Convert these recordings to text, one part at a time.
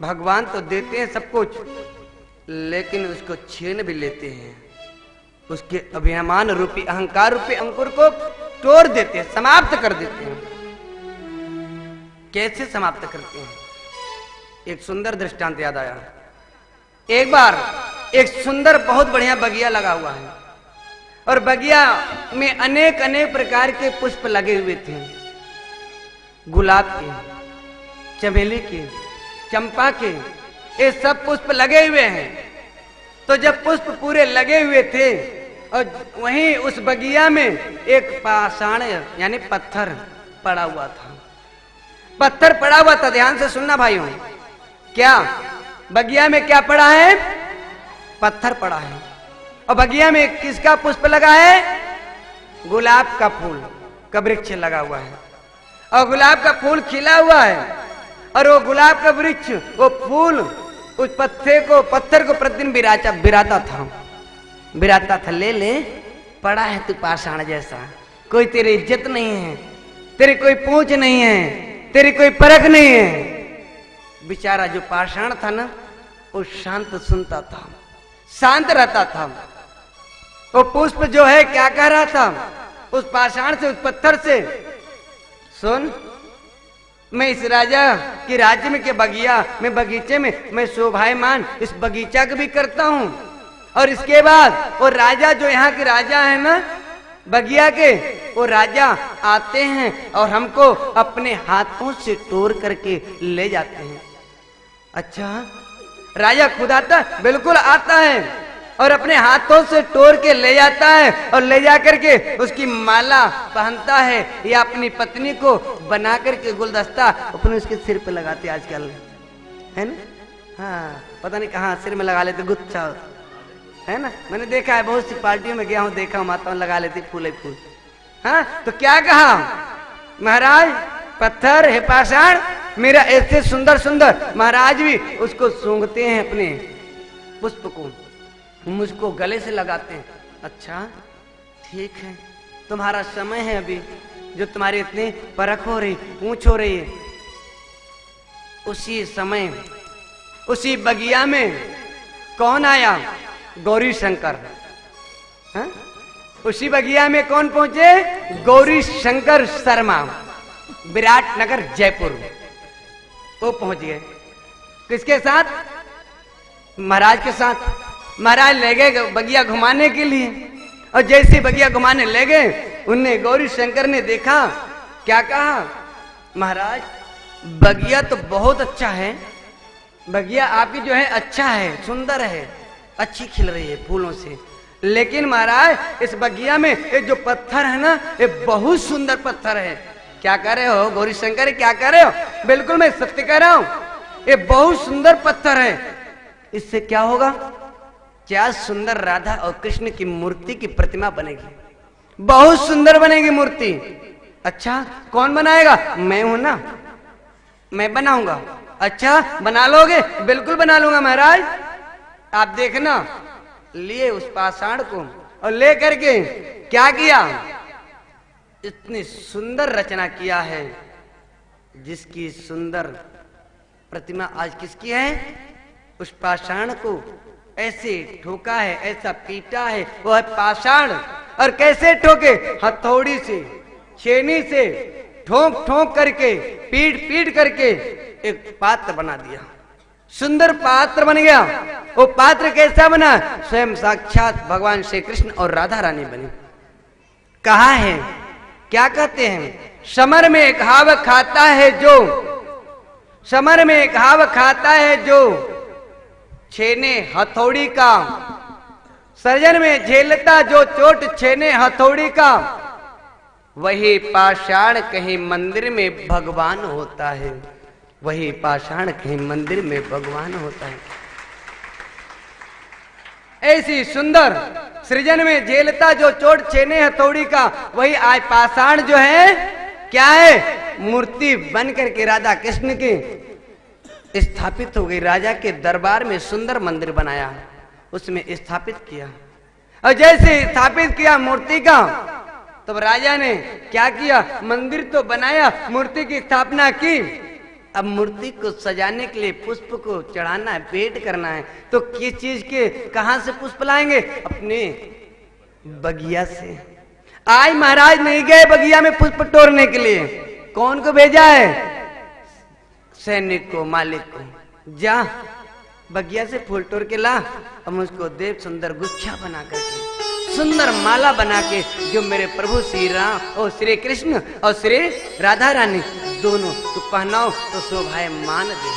भगवान तो देते हैं सब कुछ, लेकिन उसको छीन भी लेते हैं। उसके अभिमान रूपी, अहंकार रूपी अंकुर को तोड़ देते हैं, समाप्त कर देते हैं। कैसे समाप्त करते हैं? एक सुंदर दृष्टांत याद आया। एक बार एक सुंदर बहुत बढ़िया बगिया लगा हुआ है, और बगिया में अनेक अनेक प्रकार के पुष्प लगे हुए थे। गुलाब के, चमेली के, चंपा के, ये सब पुष्प लगे हुए हैं। तो जब पुष्प पूरे लगे हुए थे, और वहीं उस बगिया में एक पाषाण यानी पत्थर पड़ा हुआ था। पत्थर पड़ा हुआ था, ध्यान से सुनना भाइयों। क्या बगिया में क्या पड़ा है? पत्थर पड़ा है। और बगिया में किसका पुष्प लगा है? गुलाब का फूल का वृक्ष लगा हुआ है, और गुलाब का फूल खिला हुआ है। और वो गुलाब का वृक्ष, वो फूल उस पत्थर को प्रतिदिन बिराता था। ले ले, पड़ा है तू पाषाण जैसा, कोई तेरी इज्जत नहीं है, तेरी कोई पूंछ नहीं है, तेरी कोई परख नहीं है। बेचारा जो पाषाण था ना, वो शांत सुनता था, शांत रहता था। वो पुष्प जो है क्या कह रहा था उस पाषाण से, उस पत्थर से, सुन, मैं इस राजा के राज्य में के बगीचे में मैं शोभायमान इस बगीचा को भी करता हूं। और इसके बाद वो राजा जो यहाँ के राजा है ना बगिया के, वो राजा आते हैं और हमको अपने हाथों से तोड़ करके ले जाते हैं। अच्छा, राजा खुद आता? बिल्कुल आता है, और अपने हाथों से तोड़ के ले जाता है, और ले जा करके उसकी माला पहनता है, या अपनी पत्नी को बना करके गुलदस्ता अपने उसके सिर पे लगाते आजकल, है ना? हाँ, पता नहीं कहाँ सिर में लगा लेते, गुच्छा, है ना? मैंने देखा है, बहुत सी पार्टियों में गया हूँ, देखा हूँ, माताओं लगा लेती फूल ही फूल। हाँ, तो क्या कहा महाराज? पत्थर है पाषाण, मेरा ऐसे सुंदर सुंदर, महाराज भी उसको सूंघते हैं, अपने पुष्प को मुझको गले से लगाते हैं। अच्छा ठीक है, तुम्हारा समय है अभी, जो तुम्हारी इतनी परख हो रही, पूछ हो रही है। उसी समय उसी बगिया में कौन आया? गौरी शंकर। हाँ? उसी बगिया में कौन पहुंचे? गौरी शंकर शर्मा, विराटनगर जयपुर। वो पहुंच गए किसके साथ? महाराज के साथ। महाराज ले गए बगिया घुमाने के लिए, और जैसे बगिया घुमाने ले गए, उनने गौरी शंकर ने देखा, क्या कहा? महाराज बगिया तो बहुत अच्छा है, बगिया आपकी जो है अच्छा है, सुंदर है, अच्छी खिल रही है फूलों से, लेकिन महाराज इस बगिया में ये जो पत्थर है ना, ये बहुत सुंदर पत्थर है। क्या कह रहे हो गौरी शंकर, क्या कह रहे हो? बिल्कुल मैं सत्य कह रहा हूं, ये बहुत सुंदर पत्थर है। इससे क्या होगा? क्या सुंदर राधा और कृष्ण की मूर्ति की प्रतिमा बनेगी, बहुत सुंदर बनेगी मूर्ति। अच्छा कौन बनाएगा? मैं हूं ना, मैं बनाऊंगा। अच्छा बना लोगे? बिल्कुल बना लूंगा महाराज। आप देखना, लिए उस पाषाण को और ले करके क्या किया? इतनी सुंदर रचना किया है, जिसकी सुंदर प्रतिमा आज किसकी है? उस पाषाण को ऐसे ठोका है, ऐसा पीटा है, वो है पाषाण। और कैसे ठोके? हथौड़ी से, छेनी से ठोक ठोक करके, पीट पीट करके एक पात्र बना दिया, सुंदर पात्र बन गया। वो पात्र कैसा बना? स्वयं साक्षात भगवान श्री कृष्ण और राधा रानी बनी। कहा है, क्या कहते हैं? समर में घाव खाता है जो, समर में घाव खाता है जो, छेने हथौड़ी का, सर्जन में झेलता जो चोट छेने हथौड़ी का, वही पाषाण कहीं मंदिर में भगवान होता है, वही पाषाण कहीं मंदिर में भगवान होता है। ऐसी सुंदर सृजन में झेलता जो चोट छेने हथौड़ी का, वही आज पाषाण जो है क्या है? मूर्ति बन करके राधा कृष्ण की स्थापित हो गई। राजा के दरबार में सुंदर मंदिर बनाया, उसमें स्थापित किया। और जैसे स्थापित किया मूर्ति का, तब राजा ने क्या किया? मंदिर तो बनाया, मूर्ति की स्थापना की, अब मूर्ति को सजाने के लिए पुष्प को चढ़ाना है, भेंट करना है, तो किस चीज के कहां से पुष्प लाएंगे? अपने बगिया से। आज महाराज नहीं गए बगिया में पुष्प तोड़ने के लिए, कौन को भेजा है? सैनिक को, मालिक को। जा बगिया से फूल तोड़ के ला, अब मुझको देव सुंदर गुच्छा बना करके, सुंदर माला बना के, जो मेरे प्रभु श्री राम और श्री कृष्ण और श्री राधा रानी दोनों तो पहनाओ तो शोभायमान दे।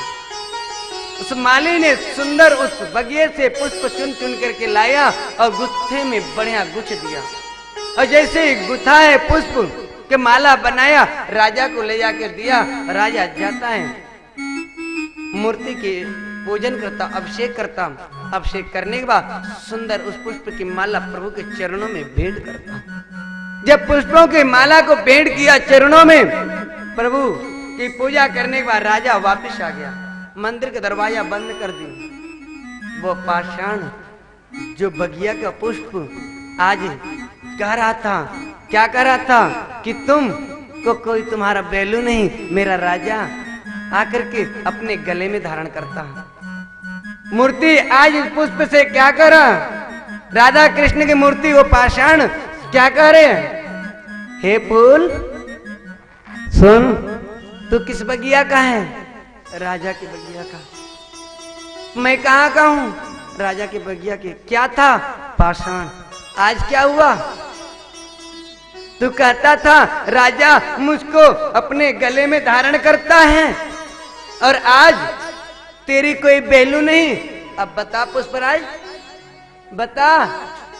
उस माली ने सुंदर उस बगिए से पुष्प चुन चुन करके लाया और गुत्थे में बढ़िया गुछ दिया, और जैसे ही गुथा है पुष्प के माला बनाया, राजा को ले जाकर दिया। राजा जाता है, मूर्ति के पूजन करता, अभिषेक करता, अभिषेक करने के बाद सुंदर उस पुष्प की माला प्रभु के चरणों में भेंट करता। जब पुष्पों की माला को भेंट किया चरणों में, प्रभु की पूजा करने के बाद राजा वापस आ गया, मंदिर का दरवाजा बंद कर दी। वो पाषाण जो बगिया का पुष्प आज कह रहा था, क्या कह रहा था कि तुम को कोई तुम्हारा बैलू नहीं, मेरा राजा आकर के अपने गले में धारण करता। मूर्ति आज इस पुष्प से क्या करा? राधा कृष्ण की मूर्ति वो पाषाण क्या कह रहे? हे फूल सुन, तू किस बगिया का है? राजा के बगिया का। मैं कहाँ का हूं? राजा के बगिया के। क्या था? पाषाण। आज क्या हुआ? तू कहता था राजा मुझको अपने गले में धारण करता है, और आज तेरी कोई बेलू नहीं। अब बता पुष्पराज, बता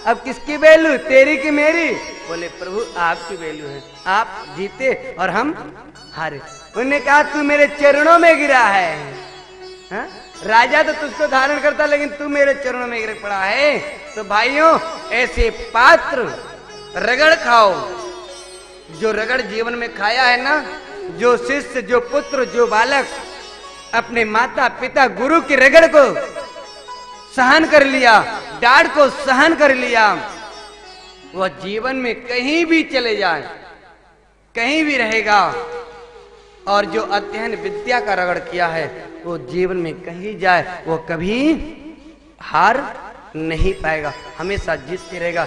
अब किसकी बेलू, तेरी की मेरी? बोले प्रभु आपकी बेलू है, आप जीते और हम हारे। उन्होंने कहा तू मेरे चरणों में गिरा है, हा? राजा तो तुझको धारण करता, लेकिन तू मेरे चरणों में गिर पड़ा है। तो भाइयों, ऐसे पात्र रगड़ खाओ, जो रगड़ जीवन में खाया है ना, जो शिष्य, जो पुत्र, जो बालक अपने माता पिता गुरु की रगड़ को सहन कर लिया, डांट को सहन कर लिया, वह जीवन में कहीं भी चले जाए, कहीं भी रहेगा। और जो अध्ययन विद्या का रगड़ किया है, वो जीवन में कहीं जाए वो कभी हार नहीं पाएगा, हमेशा जीतते रहेगा।